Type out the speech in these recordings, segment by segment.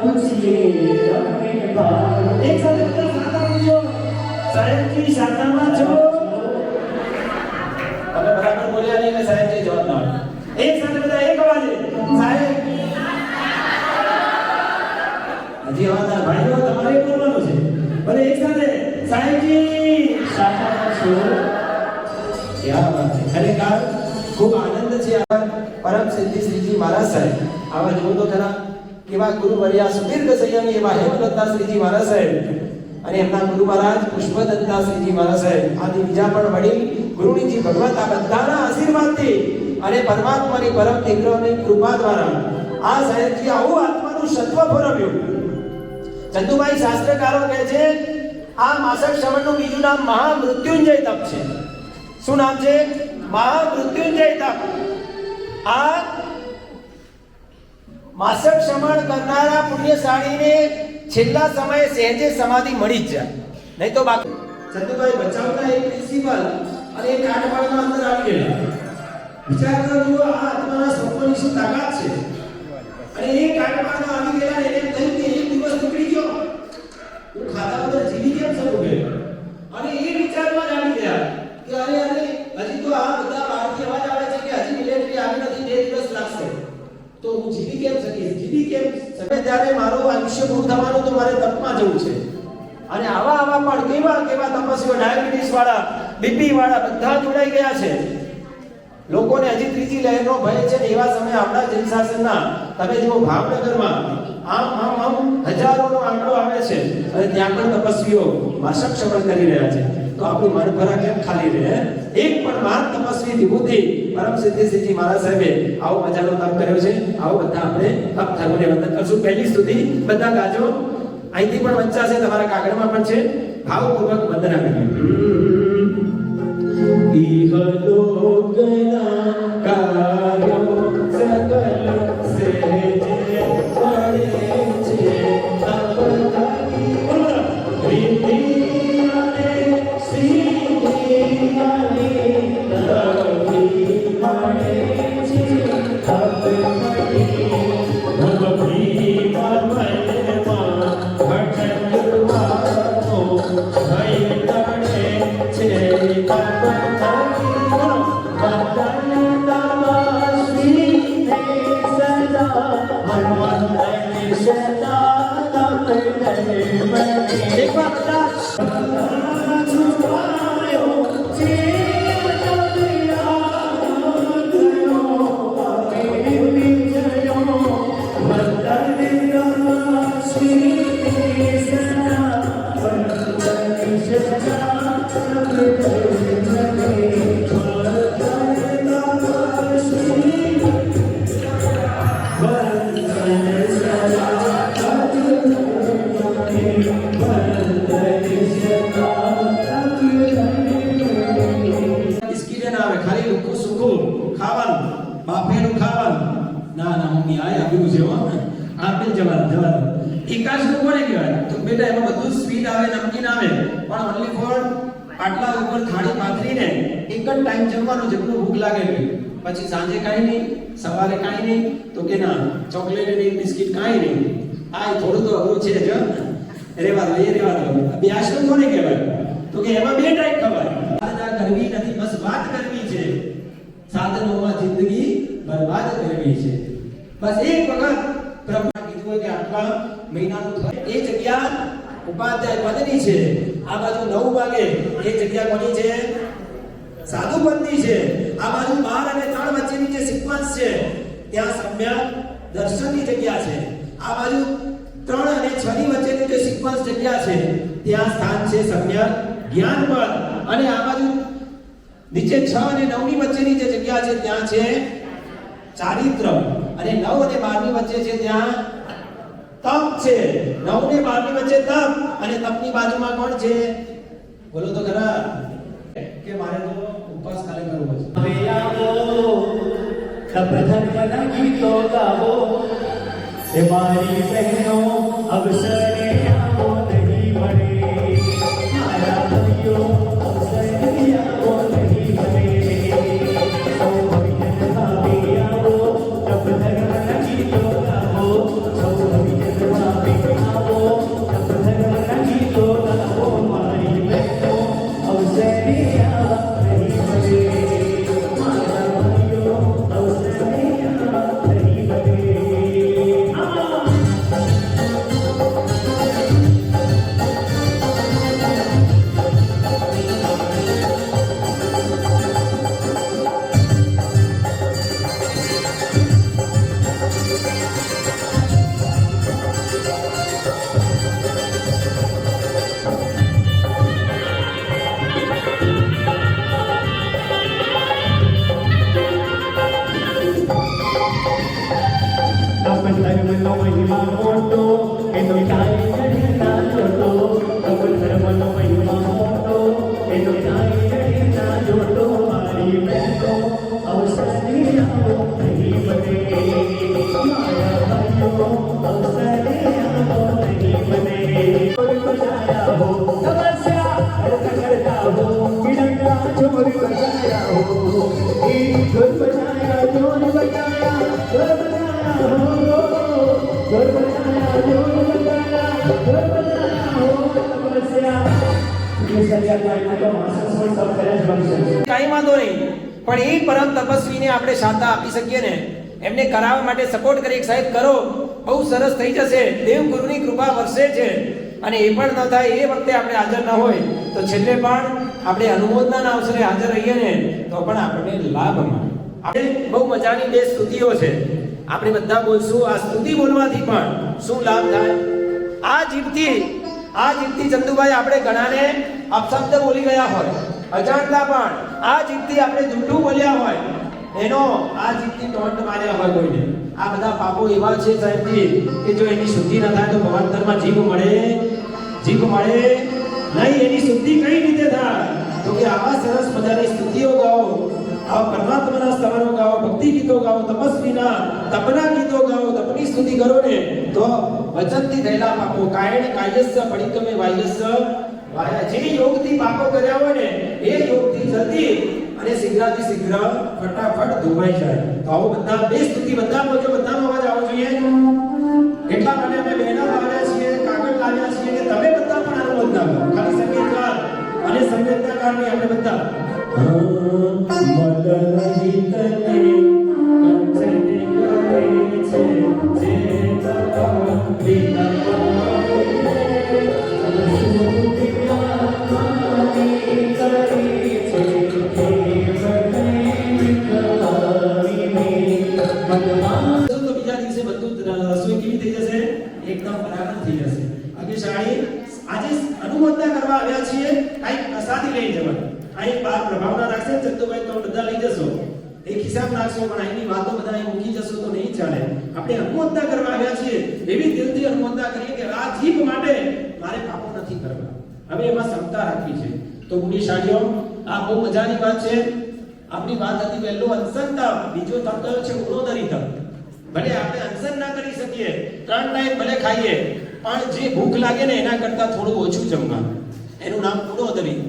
પૂછીએ તમને ભાવ એક સાથે બધા સાતા પૂછો સાહેબજી સાતામાં છો તમે બરાબર બોલ્યા નહીં એટલે સાહેબજી જવાબ ના આપે એક સાથે બધા એક અવાજે સાહેબ હજી અવાજ ભાઈઓ તમારે બોલવાનું છે ભલે એક સાથે સાહેબજી સાતામાં છો ક્યાં વાત છે ખરેખર ખૂબ આનંદ છે આ પરમ સિદ્ધિ શ્રીજી મહારાજ સાહેબ આવા જોવું તો ખરા કેવા ગુરુ વર્યા સુદીર્ઘ સંયમી એવા હેમદત્તા શ્રીજી મહારાજ સાહેબ અને એમના ગુરુ મહારાજ પુષ્પદત્તા શ્રીજી મહારાજ સાહેબ આદિ બીજા પણ વડીલ ગુરુજીજી ભગવત આ બધાના આશીર્વાદથી અને પરમાત્માની પરમ નિગ્રહની કૃપા દ્વારા આ સાહેબજી આવું આત્માનું સત્વ ફરવ્યું ચંદુભાઈ શાસ્ત્રકારો કહે છે આ માસક શ્રવણનું બીજું નામ મહામૃત્યુંજય તપ છે શું નામ છે મહામૃત્યુંજય તપ આ માસક શ્રવણ કરનારા પુણ્યશાળીને છેલ્લા સમયે સહેજે સમાધિ મળી જ જાય નહીં તો બાકી ચંદુભાઈ બચાવના એક પ્રિન્સિપલ અને એક કાટમાળના અંદર આવી ગયેલા વિચાર કરો જુઓ આ આત્માના સ્વપ્નની શું તાકાત છે અને એક કાટમાળમાં આવી ગયેલા એને એમ થયું કે એક દિવસ નીકળી ગયો હું ખાતા વગર જીવી કેમ શકું અને એ વિચારમાં જ આવી ગયા કે અરે હજી તો આ બધા બહારથી અવાજ આવે છે કે હજી મિલિટરી આવી નથી 2 દિવસ લાગશે તો હું જીવી કેમ શકે ત્યારે મારું આયુષ્ય પૂરું થવાનું તો મારે તપમાં જવું છે અને આવા પણ કેવા તપસ્વીઓ ડાયાબિટીસ વાળા બીપી વાળા બધા જોડાઈ ગયા છે લોકોને હજી ત્રીજી લહેરનો ભય છે ને એવા સમયે આપણા જૈન શાસનના તમે જુઓ ભાવનગરમાં આમ હજારોનો આંકડો આવે છે અને ત્યાં પણ તપસ્વીઓ માસક શ્રવણ કરી રહ્યા છે તો આપણું મન ભરા કેમ ખાલી રહે એક પણ મહાન તપસ્વી વિભૂતિ પરમ સિદ્ધિ શ્રીજી મહારાજ સાહેબે આવો મજાનો તપ કર્યો છે આવો બધા આપણે તપ ધર્મને વંદન કરશું પહેલી સ્તુતિ બધા ગાજો અહીંથી પણ વંચાશે તમારા કાગળમાં પણ છે ભાવપૂર્વક વંદના કરીએ ઇહલોકના કાર્યો સકલ સેજે પડે છે અપધાની રીતિ અને સીધી અને લવી પડે છે અપધાની ભગવી મનમાં ભટકવાનો ભય તળે છે એકાશનું કોને કહેવાય તો બેટા એમાં બધું સ્વીટ આવે નમકીન આવે પણ ઓન્લી ફોર પાટલા ઉપર થાળી પાથરીને એક જ ટાઈમ જમવાનું જેટલું ભૂખ લાગે પછી સાંજે કાંઈ નહીં સવારે કાંઈ નહીં તો કે ના ચોકલેટ નહીં બિસ્કિટ કાંઈ નહીં આ થોડું તો અઘરું છે જ રેવા દો બે આશ્રમ કોને કહેવાય તો કે એમાં 2 ટાઈમ ખવાય સાધના કરવી નથી બસ વાત કરવી છે સાધનોમાં જિંદગી બરબાદ કરવી છે બસ એક વખત પ્રભુ કીધું હોય કે આટલા મહિનાનું થાય એ જગ્યા ઉપાધ્યાય પદની છે આ બાજુ 9 વાગે એ જગ્યા કોની છે સાધુ પદની છે આ બાજુ 12 અને 3 વચ્ચેની જે સિક્વન્સ છે ત્યાં સમ્યક દર્શનની જગ્યા છે આ બાજુ 3 અને 6 ની વચ્ચેની જે સિક્વન્સ જગ્યા છે ત્યાં સ્થાન છે સમ્યક જ્ઞાન પદ અને આ બાજુ નીચે 6 અને 9 ની વચ્ચેની જે જગ્યા છે ત્યાં છે ચારિત્ર અને 9 અને 12 ની વચ્ચે છે ત્યાં તપ છે 9 ને 12 ની વચ્ચે તપ અને તપની બાજુમાં કોણ છે બોલો તો ખરા કે મારે તો ઉપવાસ ખાલી કરવો છે હવે આવો તપ ધર્મના ગીતો ગાવો એ મારી બહેનો અવસરે આવો નહીં મળે મારા ભાઈઓ અવસરે આવો નહીં મળે સૌ ભવિષ્ય ભાવી આવો તપ ધર્મના ગીતો ગાવો સૌ ભવિષ્ય ધર્મનો મહિમા મોટો એનો કાંઈ નથી ના જોતો અમર ધર્મનો મહિમા મોટો એનો કાંઈ નથી ના જોતો મારી બહેનો અવસરે આવો નહીં બને મારા ભાઈઓ અવસરે આવો નહીં બને કોઈ બજાયા હો તપસ્યા કરતા હો વિડંગા ચોર બજાયા હો એ ઘર બજાયા ચોર બજાયા ઘર બજાયા હો ઘર બજાયા ચોર બજાયા ઘર બજાયા હો તપસ્યા ये सरिया लाइन का मास्टर सब करेज बन सकते કાંઈ વાંધો નહીં, પણ એ પરમ તપસ્વીને આપણે શાંતા આપી શકીએ ને, એમને કરાવવા માટે સપોર્ટ કરી એક સાહેબ કરો, બહુ સરસ થઈ જશે. દેવ ગુરુની કૃપા વરસે છે અને એ પણ ન થાય એ વખતે આપણે હાજર ન હોય તો છેલ્લે પણ આપણે અનુમોદનાના અવસરે હાજર રહીએ ને તો પણ આપણને લાભ મળે. આપણે બહુ મજાની બે સ્તુતિઓ છે, આપણે બધા બોલશું. આ સ્તુતિ બોલવાથી પણ શું લાભ થાય? આ જીભથી ચંદુભાઈ આપણે ઘણાને અપશબ્દ બોલી ગયા હોય, અજાણતા પણ આ જીભથી આપણે જૂઠું બોલ્યા હોય, એનો આ જીભથી ટોન્ટ માર્યા હોય કોઈને. આ બધા પાપો એવા છે સાહેબજી કે જો એની શુદ્ધિ ન થાય તો ભવાંતરમાં જીભ મળે નહીં. એની શુદ્ધિ કઈ રીતે થાય? તો કે આવા સરસ મજાની સ્તુતિઓ ગાઓ, આવા પરમાત્માના સ્તવનો ગાઓ, ભક્તિ ગીતો ગાઓ, તપસ્વીના તપના ગીતો ગાઓ, તપની સ્તુતિ કરો ને તો વચનથી થયેલા પાપો કાયણ કાયસ્ય પડિક્કમે વાયસ્ય વાયા, જે યોગથી પાપો કર્યા હોય ને એ યોગથી જલ્દી અને શીઘ્રાથી શીઘ્ર ફટાફટ ધોવાઈ જાય. તો આવો બધા બે સ્તુતિ બધા બોલજો, બધાનો અવાજ આવવો જોઈએ. એટલા માટે અમે બેનર લાવ્યા છીએ, કાગળ લાવ્યા છીએ કે તમે બધા પણ અનુમોદના કરો. ખાલી સંગીતકાર અને સંગીતકારની આપણે બધા એકદમ બરાબર થઈ જશે. અગ્નિશાળી આજે અનુમોદના કરવા આવ્યા છીએ, કઈક પ્રસાદી લઈ જવાનું. અહીં બાર પ્રભાવના રાખશે ચંદુભાઈ, તો બધા લઈ જશો, એક હિસાબ રાખશો, પણ અહીંની વાતો બધા અહીં મૂકી જશો તો નહીં ચાલે. આપણે અનુમોદના કરવા આવ્યા છીએ, એવી દિલથી અનુમોદના કરીએ કે આ જીભ માટે મારે પાપો નથી કરવા, હવે એમાં ક્ષમતા રાખવી છે. તો ગુણીશાળીઓ, આ બહુ મજાની વાત છે. આપણી વાત હતી પહેલો અનશન તપ, બીજો તપ કયો છે? ગુણોદરી તપ. ભલે આપણે અનશન ના કરી શકીએ, 3 ટાઈમ ભલે ખાઈએ, પણ જે ભૂખ લાગે ને એના કરતા થોડું ઓછું જમવાનું, એનું નામ ગુણોદરી.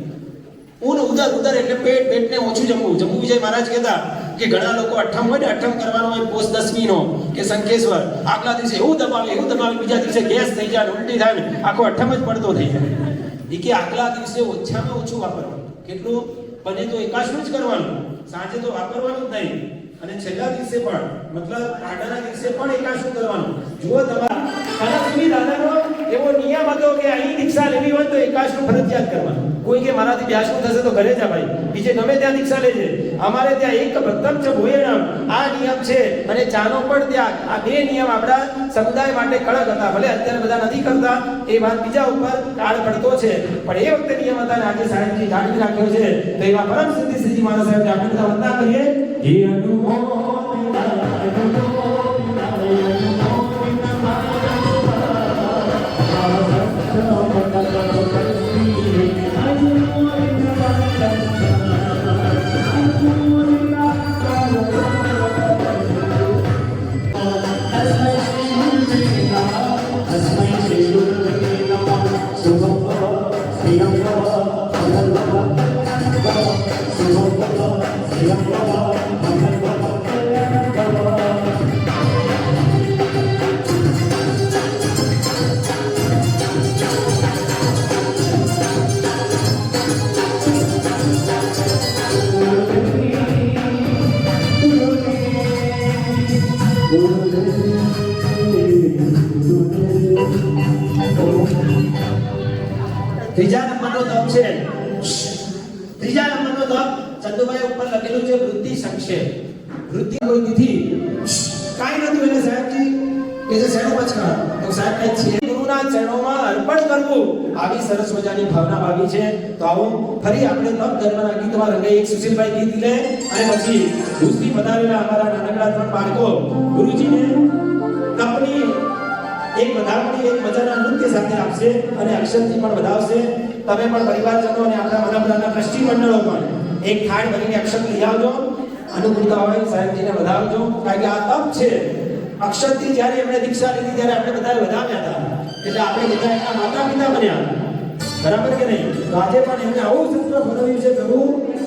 ઉદર એટલે પેટને ઓછું જમવું. જમ્મુ વિજય મહારાજ કહેતા કે ઘણા લોકો અઠમ હોય ને, અઠમ કરવાનો હોય પોષ 10મી નો કે સંકેશ્વર, આગલા દિવસે એવું દબાવે બીજા દિવસે ગેસ થઈ જાય, ઉલટી થાય ને આખો અઠમ જ પડતો થઈ જાય. એ કે આગલા દિવસે ઓછામાં ઓછું વાપરવાનું. કેટલું બને તો એકાશનું જ કરવાનું, સાંજે તો વાપરવાનું જ નહીં. અને છેલ્લા દિવસે પણ મતલબ આગળના દિવસે પણ એકાશનું કરવાનું. જુઓ તમારા દાદાનો એવો નિયમ હતો કે અહીં દીક્ષા લેવી હોય તો એકાશનું ફરજિયાત કરવાનું. કોઈ કે મારાથી 82 થશે તો ઘરે જા ભાઈ, બીજે ગમે ત્યાં દીક્ષા લેજે. અમારે ત્યાં એક પ્રથમ છે ભોયણમ, આ નિયમ છે, અને ચાનો પણ ત્યાગ. આ બે નિયમ આપણા સમુદાય માટે કડક હતા. ભલે અત્યારે બધા નથી કરતા, એ વાત બીજા ઉપર કાળ પડતો છે, પણ એ વખતે નિયમ હતા ને આજે સાહેબજી જાળવી રાખ્યો છે. તો એવા પરમ સિદ્ધિ શ્રીજી મહારાજ સાહેબને આપણે બધા વંદના કરીએ. હે ત્રીજા નંબરનો તપ છે. ત્રીજા નંબરનો તપ ચંદુભાઈ ઉપર લખેલું છે વૃદ્ધિ સંક્ષેપ. વૃદ્ધિ કોઈ તિથિ કાઈ નતું એને સાહેબજી કે જે શેનો પછા તો સાહેબ કઈ છે ગુરુના ચરણોમાં અર્પણ કરવું, આવી સરસ મજાની ભાવના ભાવી છે. તો આવો ફરી આપણે તપ ધર્મના ગીતમાં રંગે એક સુશીલભાઈ ગીત લે અને પછી દુસ્તી પધારેલા અમારા નાનકડા 3 બાળકો ગુરુજીને તપની એક વધામણી એક મજાના નૃત્ય સાથે આપશે અને અક્ષરથી પણ વધાવશે. તમે પણ પરિવારજનો અને આપણા મહાપ્રભુના ટ્રસ્ટી મંડળો પણ એક થાળ ભરીને અક્ષર લઈ આવજો. અનુકૂળતા હોય સાહેબજીને વધાવજો, કારણ કે આ તપ છે. અક્ષરથી જ્યારે એમણે દીક્ષા લીધી ત્યારે આપણે બધાએ વધાવ્યા હતા, એટલે આપણે બધા એમના માતા પિતા બન્યા, બરાબર કે નહીં? તો આજે પણ એમને આવું સૂત્ર ભણાવ્યું છે, પ્રભુ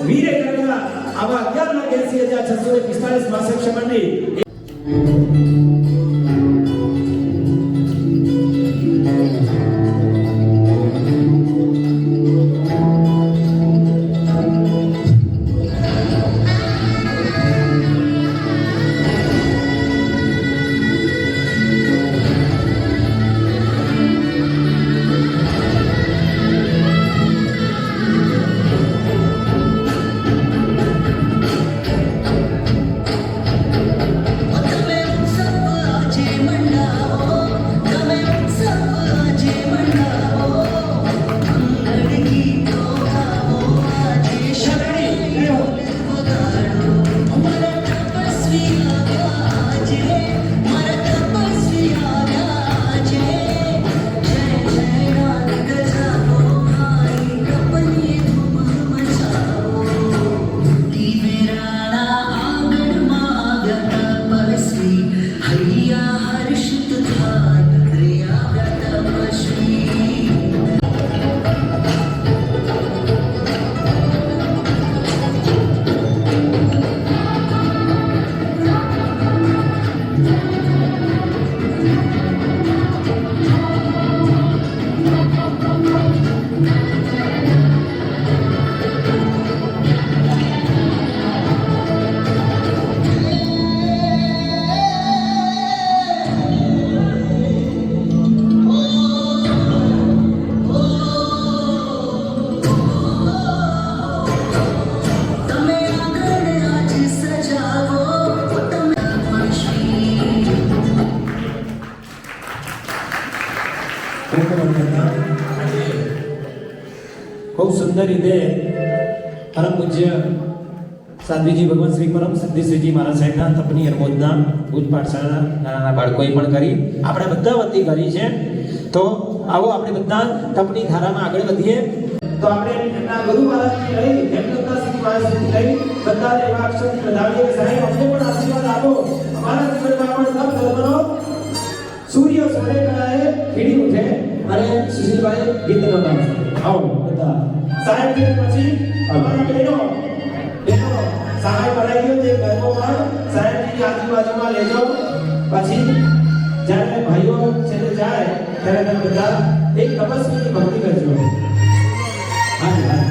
વીરે કરેલા આવા 11,80,645 માસિક ક્ષમણની ખૂબ સુંદર રીતે પરમ પૂજ્ય સાધ્વીજી ભગવાન શ્રી પરમ સિદ્ધિશ્રીજી મહારાજ સાહેબના તપની અનુમોદના ભુજ પાઠશાળાના નાના બાળકોએ પણ કરી, આપણે બધા વતી કરી છે. તો આવો આપણે બધા તપની ધારામાં આગળ વધીએ. તો આપણે એમના ગુરુ મહારાજથી લઈ હેમલતા શ્રી મહારાજથી લઈ બધા એવા અક્ષરથી વધાવીએ કે સાહેબ અમને પણ આશીર્વાદ આપો, અમારા જીવનમાં પણ તપ ધર્મનો સૂર્ય સોળે કળાએ ખીલી ઉઠે અને સુશીલભાઈ ગીત ગાશે. આવો બધા સાહેબજી પછી અમારા બહેનો સહાય કરાવી દો, જે ગરબો પણ સાહેબજીની આજુબાજુમાં લેજો. પછી જ્યારે ભાઈઓ છેલ્લે જાય ત્યારે તમે બધા એક તપસ્વીની ભક્તિ કરજો. હા હા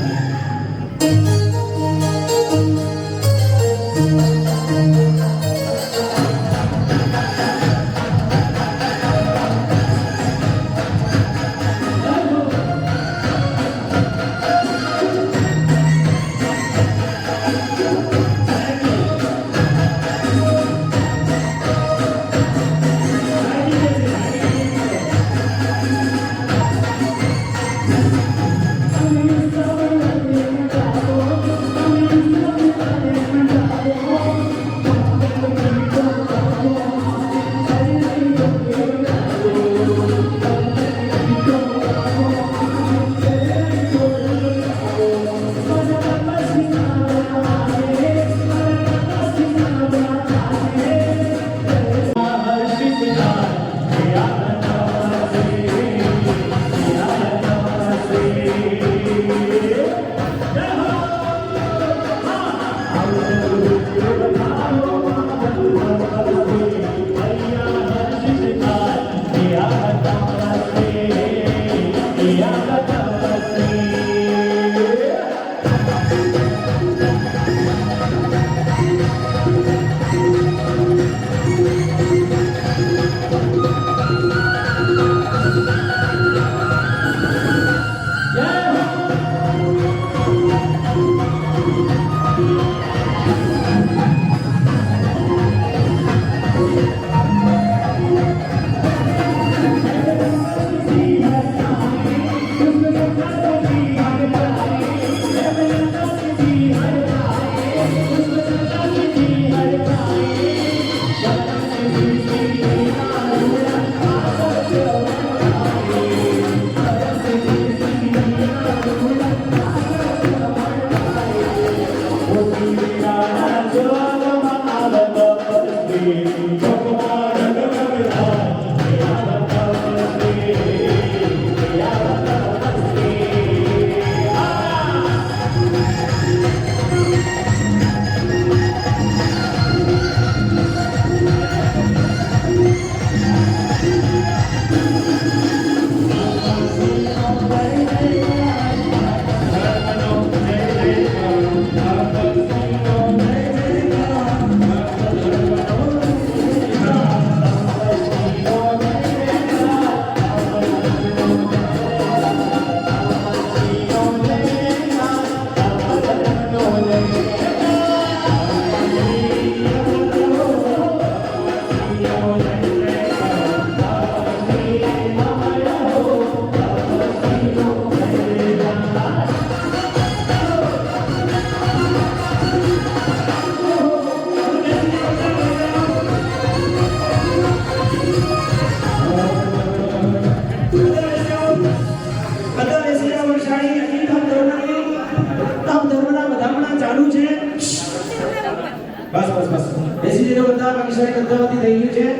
અક્ષય ગદ્દાવતી થઈ ગયું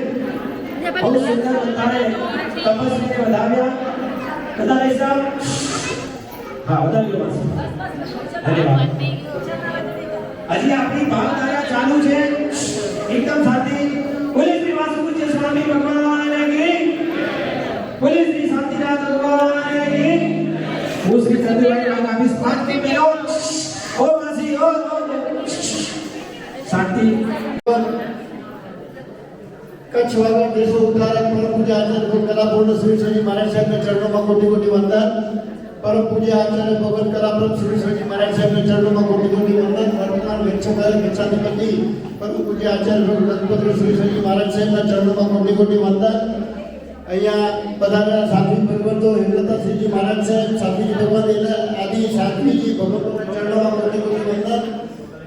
છે બહુ સુંદર બંધાણે તપસ્વીને વધાવ્યા બધા સાહેબ હા વધાવી લો ધન્યવાદ હજી આપણી ભાવધારા ચાલુ છે એકદમ શાંતિ બોલે શ્રી વાસુદેવ સ્વામી ભગવાન કી બોલે શ્રી શાંતિનાથ ભગવાન કી હું શ્રી ચંદ્રભાઈ નામ આપીશ 5 થી પહેલો ઓ માસી ઓ શાંતિ કચ્છ વાગડ દેશો ઉદ્ધારક પરમ પૂજ્ય આચાર્ય ભગવાન કલાપૂર્ણ શ્રી શ્રીજી મહારાજ સાહેબના ચરણોમાં કોટી કોટી વંદન પરમ પૂજ્ય આચાર્ય ભગવાન કલાપૂર્ણ શ્રી શ્રીજી મહારાજ સાહેબના ચરણોમાં કોટી કોટી વંદન વર્તમાન વેક્ષભાઈ વેક્ષાધિપતિ પરમ પૂજ્ય આચાર્ય ભગવાન શ્રી શ્રીજી મહારાજ સાહેબના ચરણોમાં કોટી કોટી વંદન અહીંયા પધારેલા સાધ્વી ભગવંતો હેમલતાશ્રીજી મહારાજ સાહેબ સાધ્વીજી ભગવાન એટલે આદિ સાધ્વીજી ભગવાનના ચરણોમાં કોટી કોટી વંદન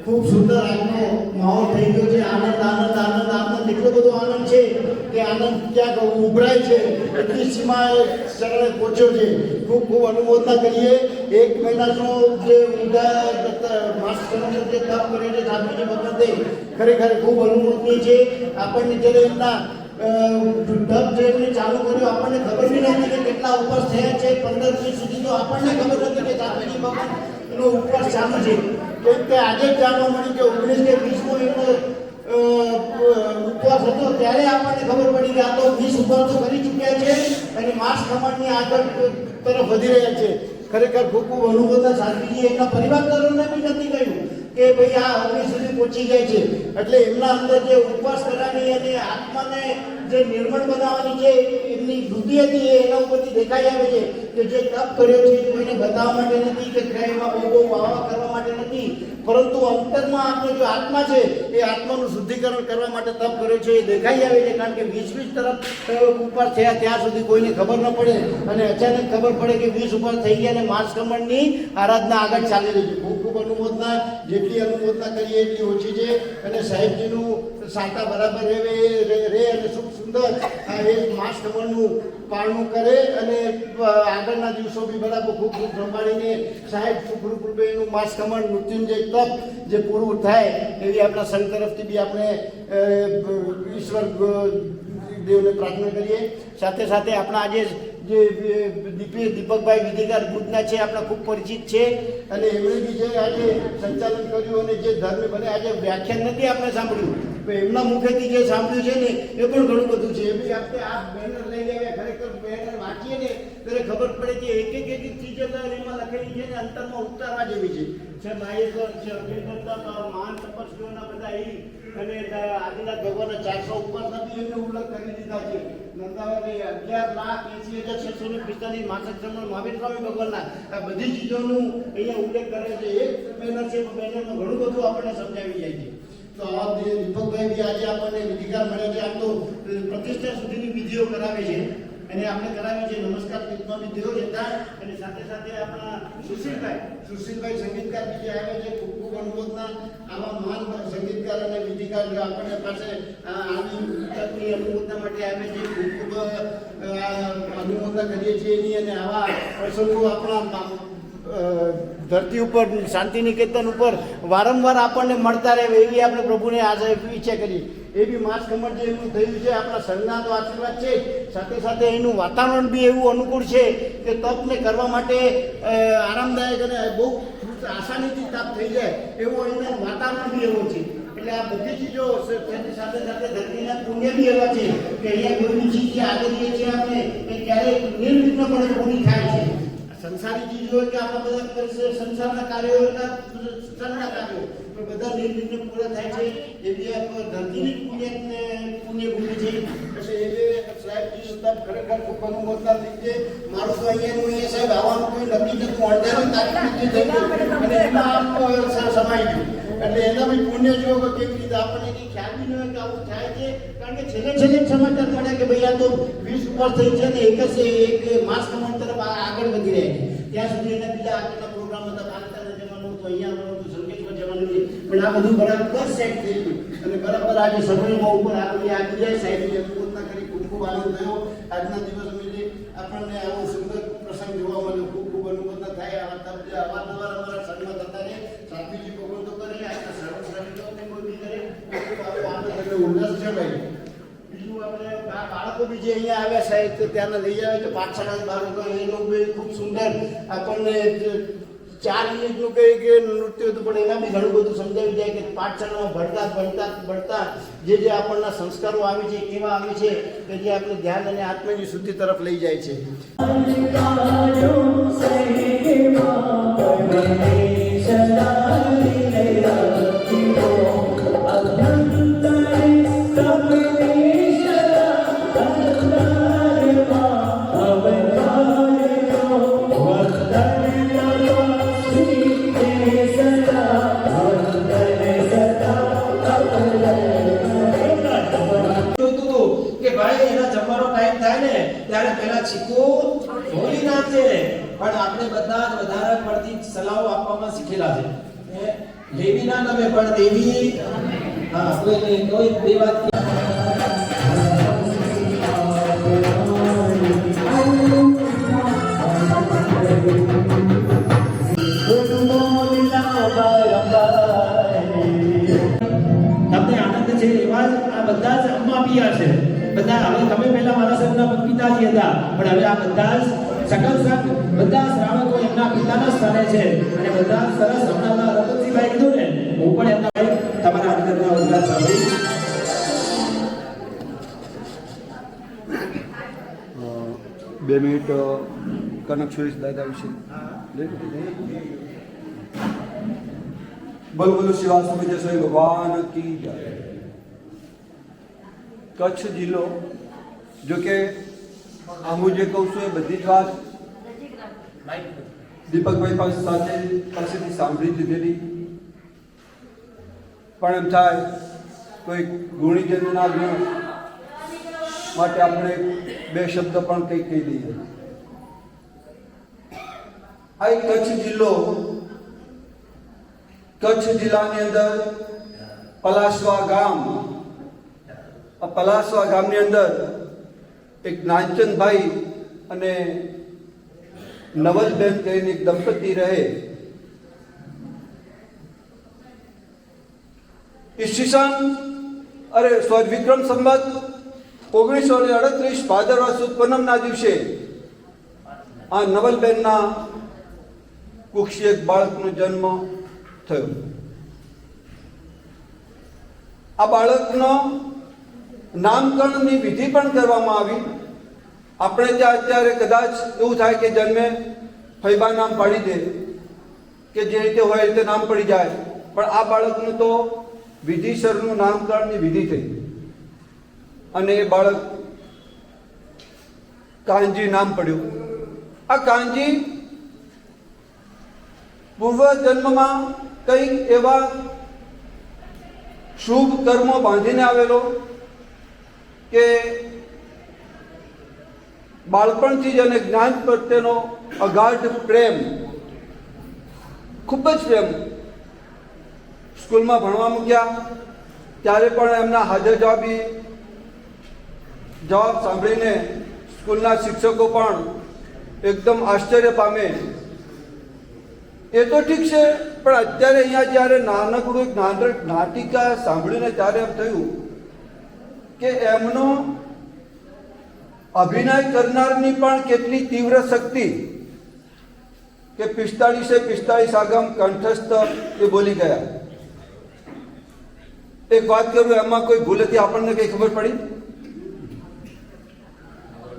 ખૂબ સુંદર આજનો માહોલ થઈ ગયો છે આનંદ આનંદ આનંદ આનંદ એટલો બધો આનંદ છે કે આનંદ ક્યાંક ઉભરાય છે એટલી સીમાએ ચરણે પહોંચ્યો છે ખૂબ ખૂબ અનુમોદના કરીએ 1 મહિનાનો જે માસ્ટરનો જે તપ કર્યો છે સાધ્વીજી ભગવંતે ખરેખર ખૂબ અનુમોદનીય છે આપણને જ્યારે એમના તપ જેમને ચાલુ કર્યો આપણને ખબર બી નથી કે કેટલા ઉપવાસ થયા છે 15 દિવસ સુધી તો આપણને ખબર નથી કે સાધ્વીજી ભગવાન એનો ઉપવાસ ચાલુ છે કેમ કે આજે જ જાણવા મળ્યું કે 19 કે 20મો એમનો ઉપવાસ હતો ત્યારે આપણને ખબર પડી કે આ તો 20 ઉપવાસ તો કરી ચૂક્યા છે અને માસ ખમણની આગળ તરફ વધી રહ્યા છે ખરેખર ખૂબ ખૂબ અનુભવતા સાધ્વીજી એમના પરિવારજનોને બી નથી કહ્યું કે ભાઈ આ 19 સુધી પહોંચી જાય છે એટલે એમના અંદર જે ઉપવાસ કરવાની અને આત્માને જે નિર્મળ બનાવવાની જે એમની વૃત્તિ હતી એ એના ઉપરથી દેખાઈ આવે છે કે જે તપ કર્યો છે કોઈને બતાવવા માટે નથી કે એમાં બહુ વાવા કરવા માટે નથી પરંતુ અંતરમાં આપણો જે આત્મા છે એ આત્માનું શુદ્ધિકરણ કરવા માટે તપ કર્યો છે એ દેખાઈ આવે છે કારણ કે 20 તરફ ઉપર થયા ત્યાં સુધી કોઈને ખબર ન પડે અને અચાનક ખબર પડે કે 20 ઉપર થઈ ગયા અને માસ કમળની આરાધના આગળ ચાલી રહી છે ખૂબ ખૂબ અનુમોદના જેટલી અનુમોદના કરીએ એટલી ઓછી છે અને સાહેબજીનું સાતા બરાબર રહે અને ખૂબ સુંદર એ માસ કમળનું પાળનું કરે અને આગળના દિવસો બી બરાબર ખૂબ ખૂબ સંભાળીને સાહેબ સુખરૂપે એનું માસ કમળ મૃત્યુંજય તપ જે પૂરું થાય એવી આપણા સંઘ તરફથી બી આપણે ઈશ્વર દેવને પ્રાર્થના કરીએ સાથે સાથે આપણા આજે જે દીપકભાઈ વિધિકાર ભુજના છે આપણા ખૂબ પરિચિત છે અને એમણે બી જે આજે સંચાલન કર્યું અને જે ધર્મ બને આજે વ્યાખ્યાન નથી આપણે સાંભળ્યું તો એમના મુખેથી જે સાંભળ્યું છે ને એ પણ ઘણું બધું છે એ બી આપણે આ બેનર લઈ આવ્યા ખરેખર બેનર વાંચીએ ને ત્યારે ખબર પડે કે એક એક ચીજ એમાં લખેલી છે ને અંતરમાં ઉતારવા જેવી છે નાયકર છે અભિનંદન મહાન તપસ્વીઓના બધા એ અને આદિનાથ ભગવાનના 400 ઉપવાસના બી એમને ઉલ્લેખ કરી દીધા છે નંદાવાને 11,80,645 માસક સમય મહાવીર સ્વામી ભગવાનના આ બધી ચીજોનું અહીંયા ઉલ્લેખ કરે છે એક બેનર છે બેનરમાં ઘણું બધું આપણને સમજાવી જાય છે તો આ દીપકભાઈ બી આજે આપણને વિધિકાર મળે છે આમ તો પ્રતિષ્ઠા સુધીની વિધિઓ કરાવે છે અને આપણે કરાવી છે નમસ્કાર ગીતમાં બી તેઓ જતા અને સાથે સાથે આપણા સુશીલભાઈ સંગીતકાર બી જે આવે છે ખૂબ ખૂબ અનુમોદના આવા મહાન સંગીતકાર અને વિધિકાર આપણને પાસે આવી તકની અનુમોદના માટે આવે છે ખૂબ ખૂબ અનુમોદના કરીએ છીએ એની અને આવા પ્રસંગો આપણા ધરતી ઉપર શાંતિ નિકેતન ઉપર વારંવાર આપણને મળતા રહે એવી આપણે પ્રભુને આજે ઈચ્છા કરીએ એ બી માસ કમળ જે એનું થયું છે આપણા સંઘના તો આશીર્વાદ છે સાથે સાથે એનું વાતાવરણ બી એવું અનુકૂળ છે કે તપને કરવા માટે આરામદાયક અને બહુ આસાનીથી તપ થઈ જાય એવું એનું વાતાવરણ બી એવું છે એટલે આ બધી ચીજો તેની સાથે સાથે ધરતીના પુણ્ય બી એવા છે કે અહીંયા કોઈ ચીજ જે આગળ છીએ આપણે એ ક્યારેય નિર્વિઘ્નપણે પૂરી થાય છે સંસારી ચીજ હોય કે આપણા બધા સંસારના કાર્યો હોય કે સંસારના કાર્યો બધા નિર્વિઘ્ન પૂરા થાય છે એવી ધરતીની પુણ્ય ભૂમિ છે એટલે એ સાહેબજી તપ ખરેખર ખૂબ અનુમોદના લીધે મારું તો અહીંયા સાહેબ આવવાનું કોઈ નક્કી નતું અડધાનું તારીખ થઈ ગયું અને એમાં સમાઈ ગયું એટલે એના બી પુણ્ય જો કેવી રીતે આપણને કંઈ ખ્યાલ બી ન હોય કે આવું થાય છે કારણ કે છેલ્લે સમાચાર મળ્યા કે ભાઈ આ તો 20 ઉપર થઈ છે ને એક માસ કમળ તરફ આગળ વધી રહ્યા છે ત્યાં સુધી એના બીજા આગળના પ્રોગ્રામ હતા પાલિતાણા જવાનું તો અહીંયા આવવાનું સંકેતમાં જવાનું છે પણ આ બધું બરાબર સેટ થઈ ગયું અને બરાબર આજે સમયમાં ઉપર આવી જાય સાહેબની અનુમોદના કરી ખૂબ ખૂબ આનંદ થયો આજના દિવસ આપણને આવો સુંદર પ્રસંગ જોવા મળ્યો ખૂબ ખૂબ અનુમોદના થાય અવારનવાર અમારા સંઘમાં થતા રહે સાધ્વીજી ભગવંતો કરે આજના સર્વ શ્રેણીઓને કોઈ બી કરે ખૂબ આવો આનંદ અને ઉલ્લાસ છે ભાઈ બાળકો બી જે અહીંયા આવ્યા સાહેબ તો ત્યાંને લઈ આવે તો પાઠશાળાના બાળકો એ લોકો બી ખૂબ સુંદર આપણને 4 મિનિટનું કંઈ કે નૃત્ય હતું પણ એના બી ઘણું બધું સમજાવી જાય કે પાઠશાળામાં ભણતા જે આપણના સંસ્કારો આવે છે કેવા આવે છે કે જે આપણે ધ્યાન અને આત્માની શુદ્ધિ તરફ લઈ જાય છે. ત્યારે પહેલા ચીકો ઢોલી નાખે પણ આપણે બધા જ વધારે પડતી સલાહો આપવામાં શીખેલા છે લેવી ના નમે પણ દેવી હા કોઈ બે વાત તમને આનંદ છે એવા જ આ બધા જ અમ્મા પિયા છે બધા હવે તમે પહેલા મારા સરના પિતાજી હતા પણ હવે આ બધા જ સકલ સક બધા શ્રાવકો એમના પિતાના સ્થાને છે અને બધા સરસ હમણાં રતનસિંહભાઈ કીધું ને હું પણ એમના ભાઈ તમારા અંદરના ઉદ્ગાર સાંભળી 2 મિનિટ કનક સુરેશ દાદા વિશે બોલ બોલો શિવા સમય સ્વામી ભગવાન કી જય. કચ્છ જિલ્લો જો કે હું જે કહું છું એ બધી જ વાત દીપકભાઈ પાસેથી સાંભળી લીધેલી પણ એમ થાય કોઈ ગુણીજનના ગુણ માટે આપણે 2 શબ્દ પણ કંઈક કહી દઈએ. આ એક કચ્છ જિલ્લો કચ્છ જિલ્લાની અંદર પલાસવા ગામ પલાસવા ગામની અંદર એક નાનચંદભાઈ અને નવલબેન કરીને એક દંપતી રહે. ઈસવીસન વિક્રમ સંવત 1938 ભાદરવા સુદ પૂનમના દિવસે આ નવલબેનના કુક્ષી એક બાળકનો જન્મ થયો. આ બાળકનો નામકરણની વિધિ પણ કરવામાં આવી. આપણે ત્યાં અત્યારે કદાચ એવું થાય કે જન્મે ફૈબા નામ પાડી દે કે જે રીતે હોય એ રીતે નામ પડી જાય, પણ આ બાળકનું તો વિધિસરનું નામકરણની વિધિ થઈ અને એ બાળક કાનજી નામ પડ્યું. આ કાનજી પૂર્વ જન્મમાં કંઈક એવા શુભ કર્મો બાંધીને આવેલો કે બાળપણથી જ અને જ્ઞાન પ્રત્યેનો અગાઢ પ્રેમ, ખૂબ જ પ્રેમ. સ્કૂલમાં ભણવા મૂક્યા ત્યારે પણ એમના હાજર જવાબ સાંભળીને સ્કૂલના શિક્ષકો પણ એકદમ આશ્ચર્ય પામે. એ તો ઠીક છે, પણ અત્યારે અહીંયા જ્યારે નાનકડું એક નાટિકા સાંભળીને ત્યારે એમ થયું કે એમનો અભિનય કરનારની પણ કેટલી તીવ્ર શક્તિ કે 45 આગમ કંઠસ્થ એ બોલી ગયા. એક વાત કરું, એમાં કોઈ ભૂલ હતી આપણને કઈ ખબર પડી?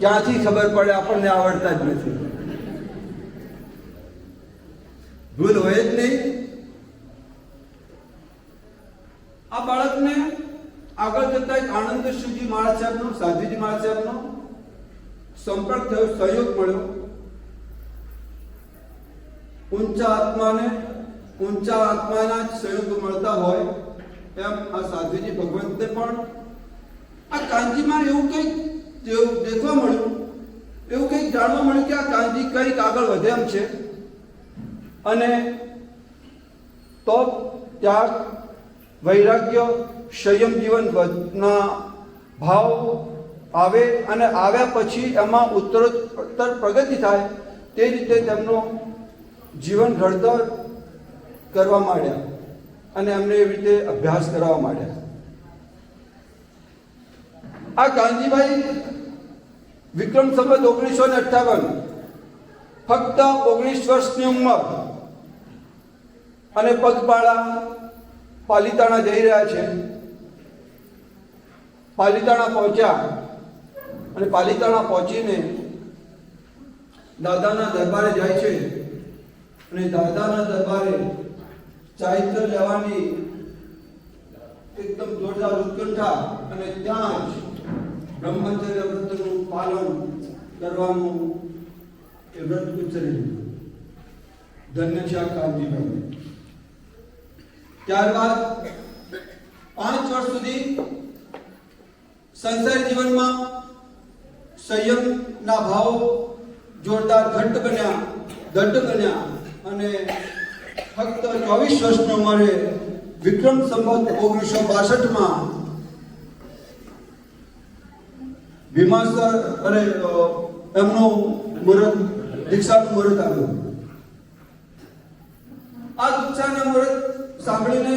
ક્યાંથી ખબર પડે? આપણને આવડતા જ નથી. ભૂલ હોય જ નહીં. આ બાળકને આગળ જતા એક આનંદ શિવજી મહારાજ સાહેબનો, સાધ્વીજી મહારાજ સાહેબનો સંપર્ક થયો, સહયોગ મળ્યો. ઊંચા આત્માના સહયોગ મળતા હોય એમ આ સાધ્વીજી ભગવંતે પણ આ કાનજીમાં એવું કંઈક દેખવા મળ્યું, એવું કંઈક જાણવા મળ્યું કે આ કાનજી કંઈક આગળ વધે એમ છે. અને તો ત્યાગ, વૈરાગ્ય, સંયમ જીવનના ભાવ આવે અને આવ્યા પછી એમાં ઉત્તરોત્તર પ્રગતિ થાય. તે રીતે તેમનો જીવન ઘડતર કરવા માંડ્યા અને એમને એવી રીતે અભ્યાસ કરવા માંડ્યા. આ કાનજીભાઈ વિક્રમ સંવત 1958, ફક્ત 19 વર્ષની ઉંમર અને પગપાળા પાલીતાણા જઈ રહ્યા છે. પાલીતાણા પહોંચ્યા અને પાલીતાણા પહોંચીને દાદાના દરબારે જાય છે અને દાદાના દરબારે ચારિત્ર લેવાની એકદમ જોરદાર ઉત્કંઠા અને ત્યાં જ બ્રહ્મચર્ય વ્રતનું પાલન કરવાનું એ વ્રત ઉચ્ચરી લીધું. ધન્ય છે આ કાનજીભાઈ. ત્યારબાદ 5 વર્ષ સુધી સંસારી જીવનમાં સંયમના ભાવો જોરદાર ઘટ્ટ બન્યા, દઢ બન્યા અને ફક્ત 24 વર્ષની ઉંમરે વિક્રમ સંવત 1962 ભીમાસર અને એમનું મુહૂર્ત, દીક્ષાનું મુહૂર્ત આવ્યું. આ દીક્ષાના મુહૂર્ત સાંભળીને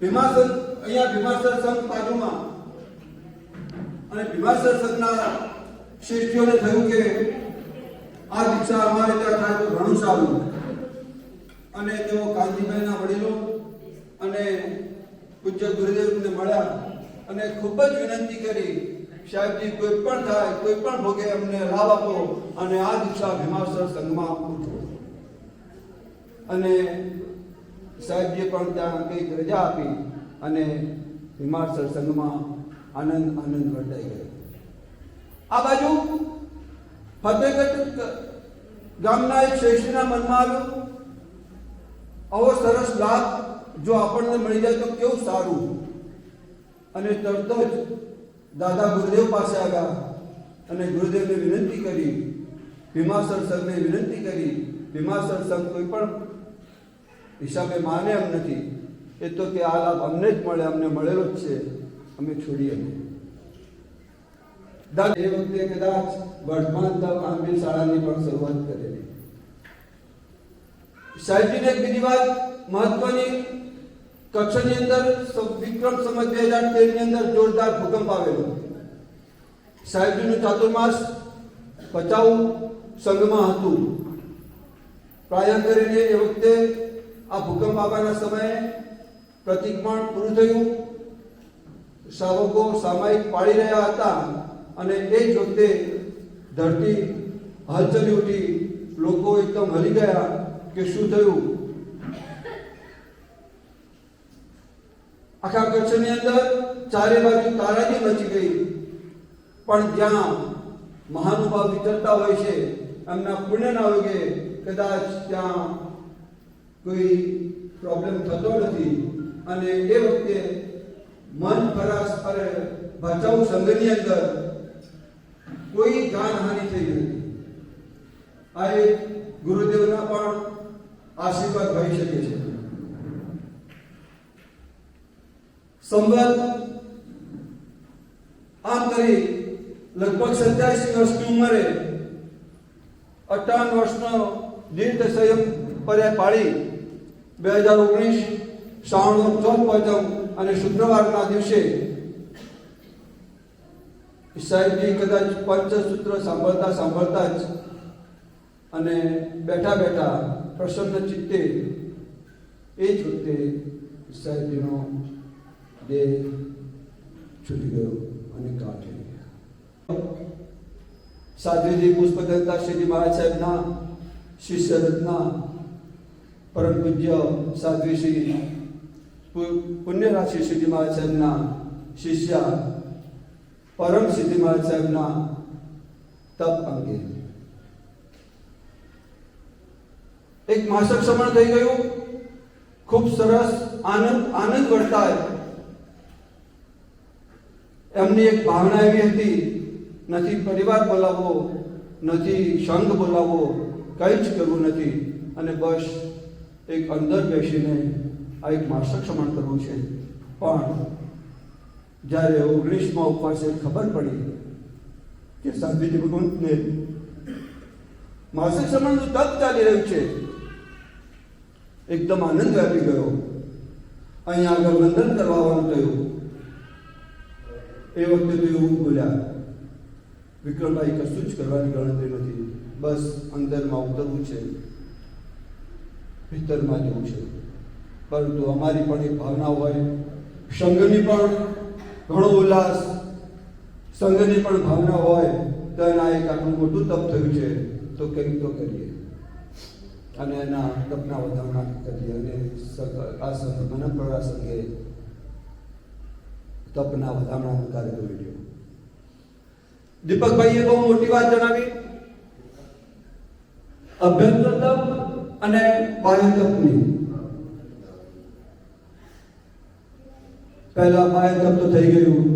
ભીમાસર, અહીંયા ભીમાસર સંઘ બાજુમાં, અને ભીમાસર સંઘના શિષ્યોને થયું કે આ દીક્ષા અમારે ત્યાં થાય તો ઘણું સારું. અને તેઓ કાનજીભાઈના વડીલો અને પૂજ્ય ગુરુદેવને મળ્યા અને ખૂબ જ વિનંતી કરી, સાહેબજી કોઈ પણ થાય, કોઈ પણ ભોગે અમને લાભ આપો અને આ દીક્ષા ભીમાસર સંઘમાં પૂછો. અને સાહેબજીએ પણ ત્યાં કંઈક રજા આપી અને ભીમાસર સંઘમાં આનંદ વર્તાઈ ગયો. આ બાજુ ફતેહગઢ ગામના એક શેષીના મનમાં આવ્યું, આવો સરસ લાભ જો આપણને મળી જાય તો કેવું સારું. અને તરત જ દાદા ગુરુદેવ પાસે આવ્યા અને ગુરુદેવને વિનંતી કરી, ભીમાસર સંઘને વિનંતી કરી. ભીમાસર સંઘ કોઈ પણ હિસાબે માને એમ નથી. એ તો કે આ લાભ અમને જ મળે, અમને મળેલો જ છે, અમે છોડીએ નહીં. એ વખતે કદાચ વર્ધમાન તક આંબેલ શાળાની પણ શરૂઆત કરેલી. સાહેબજીને એક બીજી વાત મહત્વની, કચ્છની અંદર વિક્રમ સંવત 2013 ની અંદર જોરદાર ભૂકંપ આવેલો. સાહેબજીનું ચાતુર્માસ ભચાઉ સંઘમાં હતું. પ્રાય કરીને એ વખતે આ ભૂકંપ આવવાના સમયે પ્રતિક્રમણ પૂરું થયું. શ્રાવકો સામાયિક પાડી રહ્યા હતા અને એ જ વખતે ધરતી હલચલી ઉઠી. લોકો એકદમ હલી ગયા કે શું થયું. આખા કચ્છની અંદર ચારે બાજુ તારાજી મચી ગઈ. પણ જ્યાં મહાનુભાવ વિચરતા હોય છે, એમના પુણ્યના યોગે કદાચ ત્યાં કોઈ પ્રોબ્લેમ થતો નથી. અને એ વખતે મન પરાસ અને ભચાઉ સંઘની અંદર કોઈ જાનહાનિ થઈ નથી. આ એક ગુરુદેવના પણ આશીર્વાદ હોઈ શકે છે. સંવત આમ કરી લગભગ 87 વર્ષની ઉંમરે 58 વર્ષનો દીર્ઘ સંયમ પર્યાય પાડી 2019 શ્રાવણ 14 અને શુક્રવારના દિવસે સાહેબજી કદાચ પંચસૂત્ર સાંભળતા જ અને બેઠા પ્રસન્ન ચિત્તે એ જ વખતે સાહેબજીનો દેહ છૂટી ગયો અને કાળ થઈ ગયા. સાધ્વીજી પુષ્પદત્તા શ્રીજી મહારાજ સાહેબના શિષ્ય રત્ના પરમ પૂજ્ય સાધ્વી શ્રી પુણ્યરાશિ શ્રીજી મહારાજ સાહેબના શિષ્ય પરમ સિદ્ધિ મહારાજ સાહેબના તપ અંગે એક માસક શ્રમણ થઈ ગયું. ખૂબ સરસ આનંદ વર્તાય. એમની એક ભાવના એવી હતી, નથી પરિવાર બોલાવવો, નથી સંઘ બોલાવવો, કંઈ જ કરવું નથી, અને બસ એક અંદર બેસીને આ એક માસક શ્રમણ કરવું છે. પણ જ્યારે 19મા ઉપવાસે ખબર પડી કે સાધ્વીજી ભગવંતને માસિક શ્રમણનું તપ ચાલી રહ્યું છે, એકદમ આનંદ વ્યાપી ગયો. અહીંયા આગળ વંદન કરવાનું થયું. એ વખતે તો એવું જ બોલ્યા, વિક્રમભાઈ કશું જ કરવાની ગણતરી નથી, બસ અંદરમાં ઉતરવું છે, ભીતરમાં જવું છે. પરંતુ અમારી પણ એક ભાવના હોય, સંઘની પણ ઘણો ઉલ્લાસ, સંઘની પણ ભાવના હોય, તો એના એક આટલું મોટું તપ થયું છે તો કંઈક તો કરીએ અને એના તપના વધારણા કરીએ. અને આ સંઘ મનપરા સંઘે તપના વધારણાનો કાર્યક્રમ લીધો. દીપકભાઈએ બહુ મોટી વાત જણાવી, અભ્યંતર તપ અને બાહ્ય તપની. પહેલા બાહ્ય તપ તો થઈ ગયું,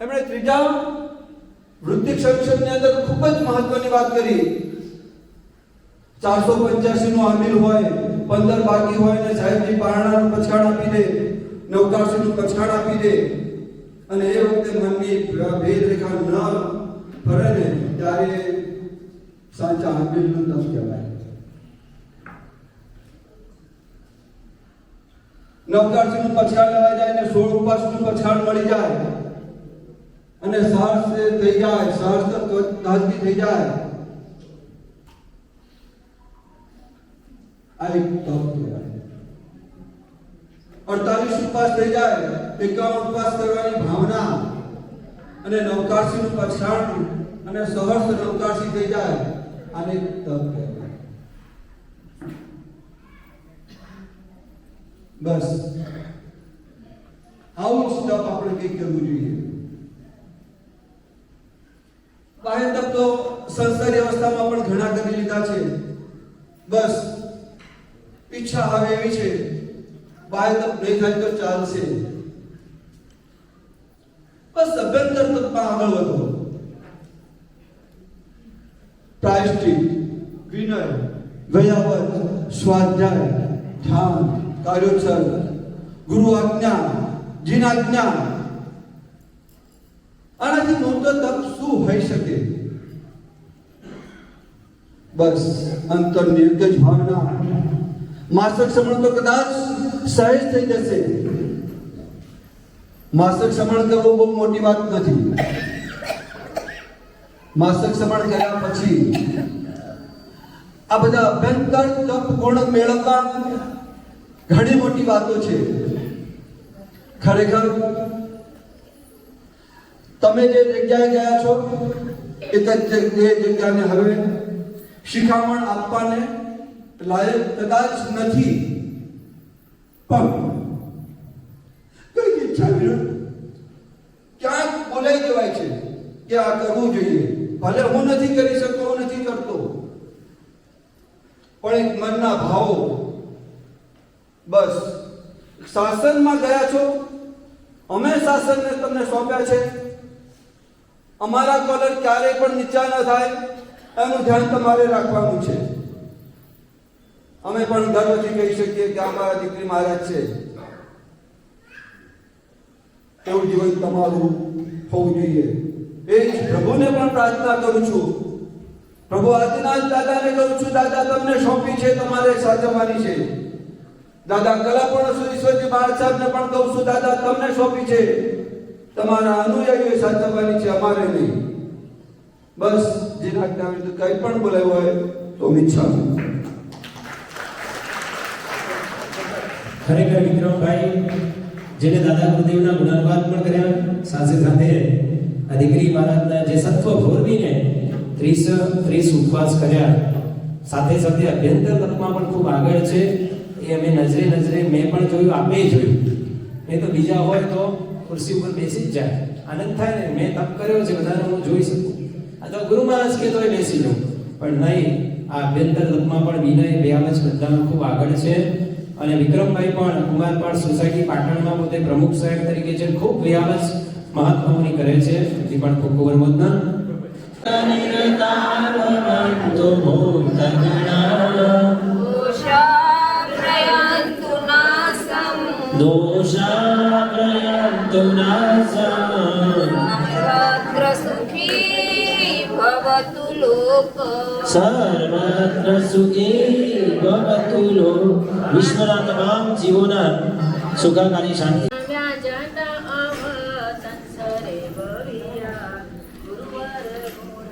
એમણે ત્રીજા વૃત્તિક સંરક્ષણની અંદર ખૂબ જ મહત્વની વાત કરી. 485 નું આમિલ હોય, 15 બાકી હોય ને સાહેબજી પારણાનું પછાડ આપી દે, 89 નું પછાડ આપી દે, અને એ વખતે મનની ભેદ રેખા ન ફરે ને ત્યારે સાચા આમિલનું તપ કહેવાય. 89 નું પછાડ લેવા જાય ને 16 ઉપવાસનું પછાડ મળી જાય અને સાહસ થઈ જાય, સાહસ તાજગી થઈ જાય. આ એક તપ કહેવાય. 48 ઉપવાસ થઈ જાય, 51 ઉપવાસ કરવાની ભાવના અને 89 નું પછાડ અને સહર્ષ 89 થઈ જાય, આને તપ કહેવાય. બસ આવું જ તપ આપણે કંઈક કરવું જોઈએ. બાહ્ય તપ તો સંસ્કારી અવસ્થામાં પણ ઘણા કરી લીધા છે. બસ ઈચ્છા આવે એવી છે, બાહ્ય તપ નહીં થાય તો ચાલશે. બસ અભ્યંતર તપમાં આગળ વધો. પ્રાયશ્ચિત, વિનય, વયાવત, સ્વાધ્યાય, ધ્યાન, કાર્યોત્સર્ગ, ગુરુ આજ્ઞા, જીનાજ્ઞા, આનાથી મોટો તપ શું હોઈ શકે? બસ અંતરની એક જ ભાવના. માસક સમણ તો કદાચ સહેજ થઈ જશે. માસક સમણ કરવું બહુ મોટી વાત નથી. માસક સમણ કર્યા પછી આ બધા અભ્યંતર તપ ગુણ મેળવવા ઘણી મોટી વાતો છે. ખરેખર તમે જે જગ્યાએ ગયા છો એ જગ્યાને હવે શિખામણ આપવાને લાયક કદાચ નથી, પણ કઈ ઈચ્છા વિરુદ્ધ ક્યાંક બોલાઈ જવાય છે કે આ કરવું જોઈએ. ભલે હું નથી કરી શકતો, હું નથી કરતો, પણ એક મનના ભાવો. બસ શાસનમાં ગયા છો, અમે શાસનને તમને સોંપ્યા છે, અમારા કોલર ક્યારેય પણ નીચા ન થાય એનું ધ્યાન તમારે રાખવાનું છે. અમે પણ ગર્વથી કહી શકીએ કે અમારા દીકરી મહારાજ છે. એવું જીવન તમારું હોવું જોઈએ. એ જ પ્રભુને પણ પ્રાર્થના કરું છું. પ્રભુ આજના જ દાદાને કહું છું, દાદા તમને સોંપી છે, તમારે સાચવવાની છે. દાદા કલાપૂર્ણ ઈશ્વરજી મહારાજ સાહેબને પણ કહું છું, દાદા તમને સોંપી છે, તમારા અનુયાયીઓ સાચવવાની છે, અમારે નહીં. બસ જેના કઈ પણ બોલાવ્યું હોય તો ઈચ્છા. ખરેખર વિક્રમભાઈ જેને દાદા ગુરુદેવના ગુણાનુવાદ પણ કર્યા, સાથે સાથે આ દીકરી મહારાજના જે સત્વ ભોરવીને 30 ઉપવાસ કર્યા, સાથે સાથે અભ્યંતર તપમાં પણ ખૂબ આગળ છે. એ અમે નજરે મેં પણ જોયું, આપે જોયું. એ તો બીજા હોય તો ખુરશી ઉપર બેસી જ જાય, આનંદ થાય ને, મેં તપ કર્યો છે બધાને હું જોઈ શકું. આ તો ગુરુ મહારાજ કે તોય બેસી જાઉં, પણ નહીં, આ અભ્યંતર તપમાં પણ વિનય વ્યાવચ બધામાં ખૂબ આગળ છે. અને વિક્રમભાઈ પણ કુમારપાળ સોસાયટી પાટણમાં પોતે પ્રમુખ સાહેબ તરીકે છે, ખૂબ વ્યાવચ મહાત્માઓની કરે છે. એ પણ ખૂબ ખૂબ અનુમોદના. दोषाप्रयन्तु नासम् सर्वत्र सुखी भवतु लोक સર્વત્ર સુખી ભવતુ લોક. વિશ્વના તમામ જીવોના सुखात आणि शांती व्याजता अव संसरे बविया गुरुवर गुण